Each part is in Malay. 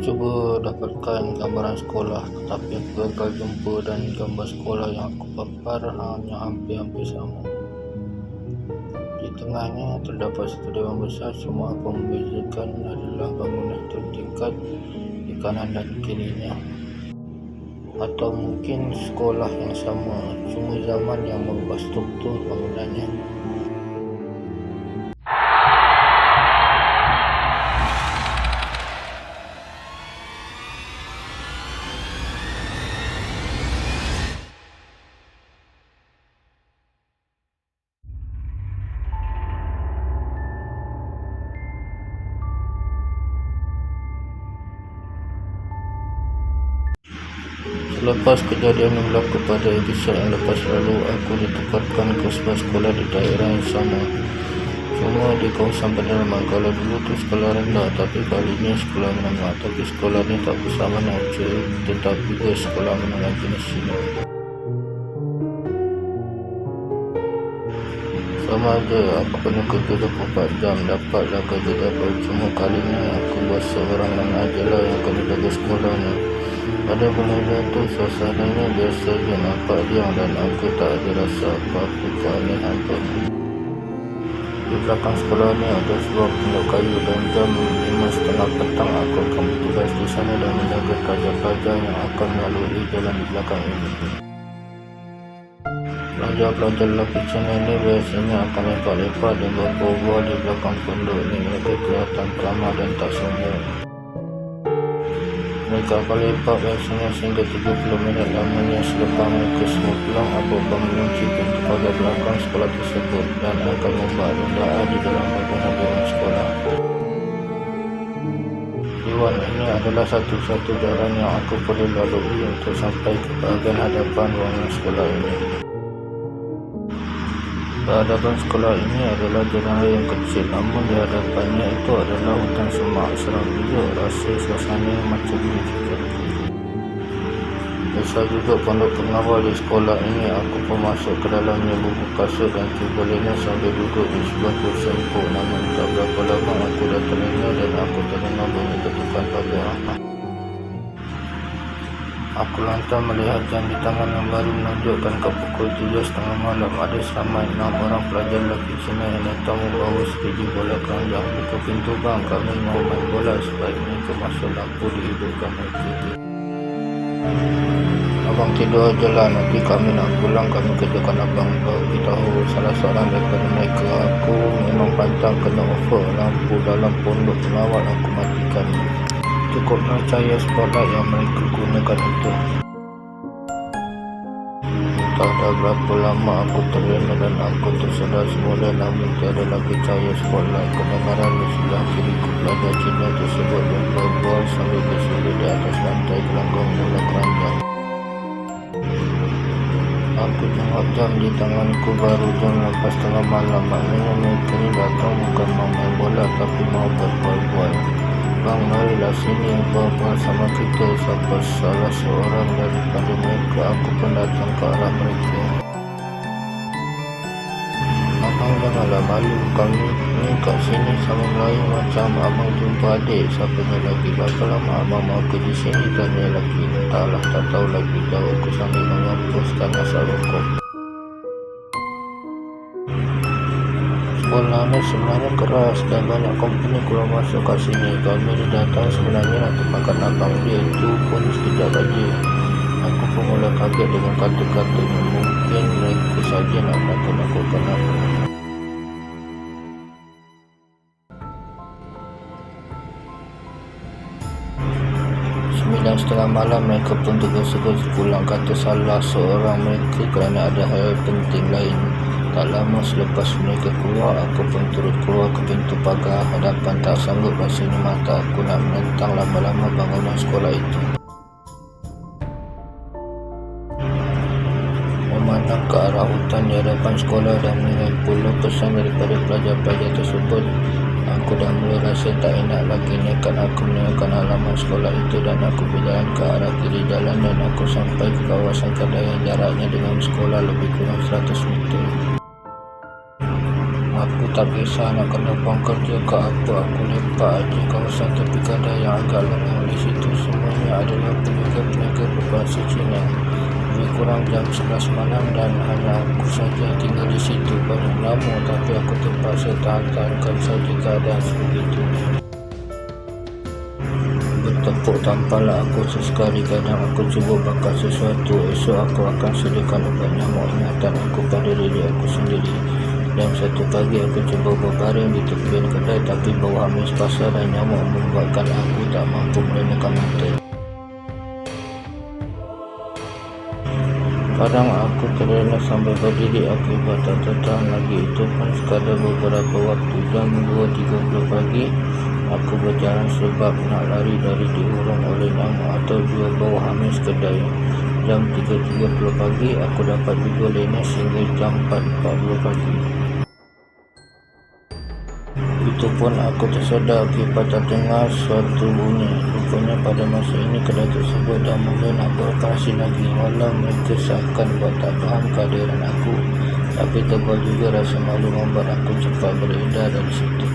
cuba dapatkan gambaran sekolah, tetapi aku gagal jumpa dan gambar sekolah yang aku papar hanya hampir-hampir sama. Di tengahnya terdapat satu dewan besar, cuma apa membezakan adalah bangunan tertingkat di kanan dan kirinya. Atau mungkin sekolah yang sama, cuma zaman yang mengubah struktur bangunannya. Selepas kejadian yang berlaku pada episod yang lepas lalu, aku ditempatkan ke sebuah sekolah di daerah yang sama, cuma di kawasan pedalaman. Kalau dulu tu sekolah rendah, tapi kali ini sekolah menengah. Tapi sekolah ni tak bersama Naucil, tetapi dia sekolah menengah jenis Cina. Sama aja, aku kena kerja 24 jam, dapatlah kerja double. Cuma kali ni aku buat seorang mengajar lah yang kena jaga sekolah ni. Pada bulan tu suasananya biasa je, nampak diam dan aku tak ada rasa apa-apa keanehan pun. Di belakang sekolah ni ada sebuah pondok kayu dan jam 5:30 petang aku akan bertugas di sana dan menjaga pelajar-pelajar yang akan melalui jalan di belakang ini. Pelajar-pelajar lelaki Cina ni biasanya akan lepak-lepak dan berbual di belakang pondok ni. Mereka kelihatan ramah dan tak sombong. Mereka akan lepak biasanya sehingga 30 minit lamanya. Selepas mereka semua pulang, aku akan mengunci pintu pagar belakang sekolah tersebut dan akan membuat rendaan di dalam bangunan sekolah. Dewan ini adalah satu-satu jalan yang aku perlu lalui untuk sampai ke bahagian hadapan ruangan sekolah ini. Hadapan sekolah ini adalah jalan raya yang kecil, namun di hadapannya itu adalah hutan semak. Seram juga rasa suasana macam ini juga. Biasa juga pondok pengawal di sekolah ini. Aku pun masuk ke dalamnya, buka kasut dan cuba lena sambil duduk di sebuah kursi empuk. Namun tak berapa lama aku dah terlena dan aku terdengar bunyi ketukan pagar. Aku lantas melihat jam di tangan yang baru menunjukkan ke pukul 7:30 malam. Ada seramai 6 orang pelajar lelaki Cina yang datang membawa sebiji bola keranjang. Buka pintu bang, kami mahu main bola. Sebaiknya ke masuk lampu dihidupkan mereka. Abang tidur aja lah, nanti kami nak pulang, kami kerjakan abang. Beritahu salah seorang daripada mereka. Aku memang pantang kena offer lampu dalam pondok pengawal. Aku matikan. Cukuplah cahaya spotlight yang mereka gunakan itu. Tak ada berapa lama aku terlena dan aku tersedar semula, namun tiada lagi cahaya spotlight. Kedengaran di sebelah kiriku pelajar Cina tersebut berbual sambil bersujud di atas lantai gelanggang bola keranjang. Aku tengok jam di tanganku, baru jam 4:30 malam. Maknanya mereka ni datang bukan mau main bola tapi mau berbual-bual. Bang, marilah sini berbual sama kita. Siapa salah seorang daripada mereka. Aku pun datang ke arah mereka. Abang janganlah malu, kami ni kat sini sama Melayu macam abang jumpa adik. Siapanya lagi? Berapa lama abang mau kerja sini? Tanya lagi. Entahlah, tak tahu lagi, jawabku sambil menghapuskan asap rokok. Sekolah ni sebenarnya keras dan banyak company keluar masuk kat sini. Kami ni datang sebenarnya nak temankan abang dia, tu pun sekejap aja. Aku pun mula kaget dengan kata-katanya. Mungkin mereka saja nak nakut-nakutkan aku. Setengah malam mereka pun tergesa-gesa pulang. Kata salah seorang mereka kerana ada hal penting lain. Tak lama selepas mereka keluar, aku pun turut keluar ke pintu pagar hadapan. Tak sanggup rasanya mata aku nak menentang lama-lama bangunan sekolah itu. Memandang ke arah hutan di hadapan sekolah dan mendengar pula pesan daripada pelajar-pelajar tersebut, aku dah mula rasa tak enak lagi. Nekat aku meninggalkan halaman sekolah itu dan aku berjalan ke arah kiri jalan dan aku sampai ke kawasan kedai yang jaraknya dengan sekolah lebih kurang 100 meter. aku tak kisah nak kena buang kerja ke apa, aku lepak aja kawasan tepi kedai yang agak lengang. Di situ semuanya adalah peniaga-peniaga berbahasa Cina. Lebih kurang jam 11 malam dan hanya aku saja tinggal di situ. Banyak lama tapi aku terpaksa tahan-tahankan saja keadaan sebegitu. Bertepuk tampaklah aku sesekali. Kadang aku cuba bakar sesuatu. Esok aku akan sediakan ubat nyamuk ingatan aku pada diri aku sendiri. Dan satu pagi aku cuba berbaring di tepian kedai, tapi bau amis pasar dan nyamuk membuatkan aku tak mampu meremehkan mata. Kadang aku terlena sambil berdiri akibat tak tertahan lagi. Itu pun sekadar beberapa waktu. Jam 2.30 pagi aku berjalan sebab nak lari dari diurung oleh nyamuk atau dua bau amis kedai. Jam 3.30 pagi aku dapat juga lena sehingga jam 4.40 pagi. Itu pun aku tersedar akibat terdengar suatu bunyi. Rupanya pada masa ini kedai tersebut dah mula nak beroperasi lagi. Walau mereka seakan buat tak faham kehadiran aku, tapi tebal juga rasa malu membuat aku cepat beredar dari situ.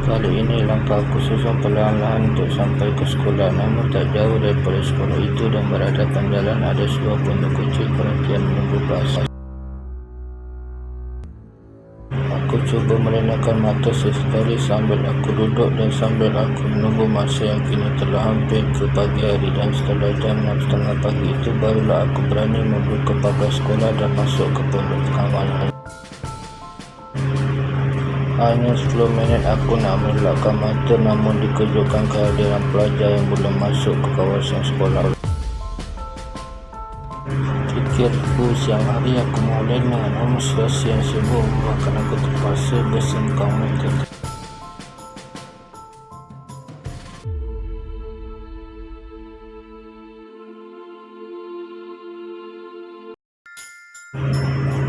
Kali ini langkah aku susun perlahan-lahan untuk sampai ke sekolah. Namun tak jauh daripada sekolah itu dan berhadapan jalan ada sebuah pondok kecil perhentian menunggu bas. Aku cuba melinakan mata sesekali sambil aku duduk dan sambil aku menunggu masa yang kini telah hampir ke pagi hari. Dan setelah jam 6.30 pagi itu barulah aku berani membuka pagar sekolah dan masuk ke pondok kawalan. Hanya 10 minit aku nak melelakkan mata, namun dikejutkan kehadiran pelajar yang belum masuk ke kawasan sekolah. Fikirku siang hari aku mau lena, namun situasi yang sibuk membuatkan aku terpaksa bersengkang mata.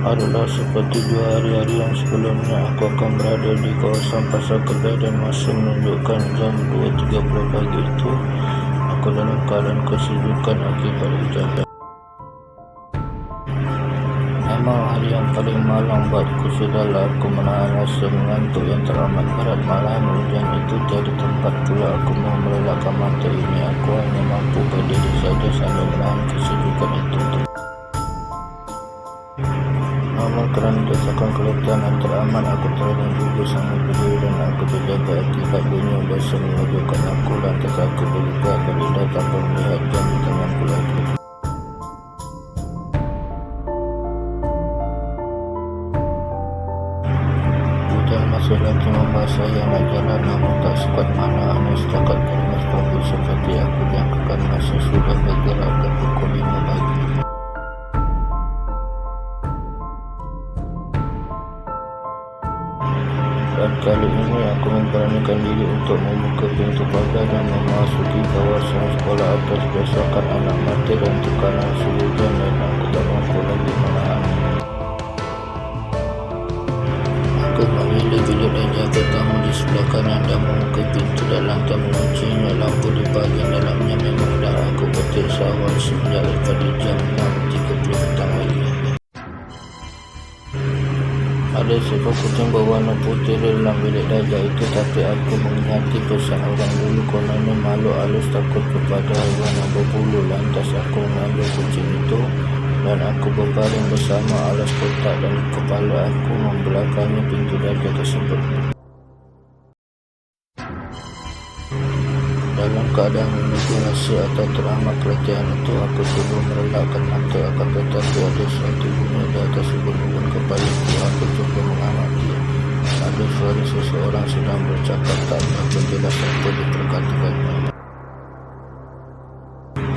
Adalah seperti 2 hari-hari yang sebelumnya. Aku akan berada di kawasan pasar kedai dan masa menunjukkan jam 2.30 pagi itu aku dalam keadaan kesejukan akibat hujan. Memang hari yang paling malang buatku. Sudahlah aku menahan rasa mengantuk yang teramat berat. Malahan hujan itu tiada tempat pula aku mau melelakkan mata ini. Aku hanya mampu berdiri saja sambil menahan kesejukan itu. Namun kerana desakan kelihatan yang teramat, aku terhadap juga sangat berdiri dan aku terjaga akibat bunyi yang biasa menunjukkan aku. Lantas aku berbuka berlidah tanpa melihat jam di tanganku lagi. Hujan masih lagi membasahi anak jalan, namun tak sekuat mana. Hanya setakat kalimat topik seperti aku jangkakan masa sudah bergerak ke pukul 5 pagi. Dan kali ini aku memberanikan diri untuk membuka pintu pagar dan memasuki kawasan sekolah atas berdasarkan anak mata dan tekanan suhu hujan, dan aku tak mampu lagi menahan. Aku memilih bilik dan jaga tamu di sebelah kanan dan membuka pintu dalam tak menguncinya. Lampu di bahagian dalamnya memang dah aku petik seawal semenjak daripada jam 6.30 petang lagi. Ada seekor kucing berwarna putih di dalam bilik darjah itu, tapi aku mengingati pesan orang dulu kononnya makhluk halus takut kepada haiwan yang berbulu. Lantas aku mengambil kucing itu dan aku berbaring bersama alas kotak dan kepala aku membelakangi pintu darjah tersebut. Dalam keadaan menunggu rasa atau teramat keletihan itu, aku cuba merelakkan mata. Akan tetapi ada suatu bunyi di atas ubun-ubun kepalaku. Aku cuba mengamati. Ada suara seseorang sedang bercakap, tak berapa jelas apa diperkatakannya.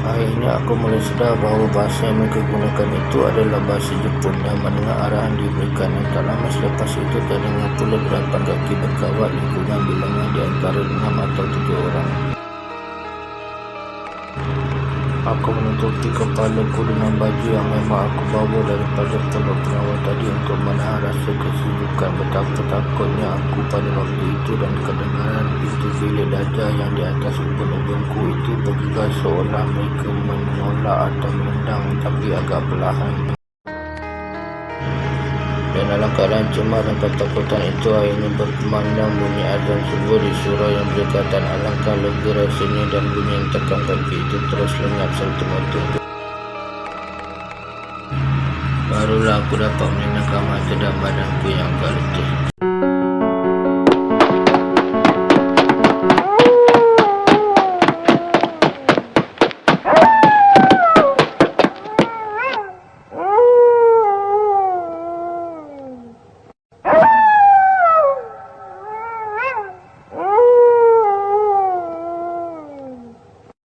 Akhirnya aku mulai sedar bahawa bahasa yang mereka gunakan itu adalah bahasa Jepun dan mendengar arahan diberikan. Yang tak lama selepas itu terdengar pula gerakan kaki berkawat lingkungan bilangan di antara 6 atau 7 orang. Aku menutupi kepalaku dengan baju yang memang aku bawa daripada pondok pengawal tadi untuk menahan rasa kesejukan. Betapa takutnya aku pada waktu itu, dan kedengaran pintu bilik darjah yang di atas ubun-ubunku itu bergegas seolah mereka menolak atau menendang, tapi agak perlahan. Dan dalam keadaan cemas dan ketakutan itu, akhirnya berkumandang bunyi azan subuh di surau yang berdekatan. Alangkah lega rasanya, dan bunyi hentakan kaki itu terus lenyap serta merta. Barulah aku dapat menenangkan mata dan badanku yang agak letih.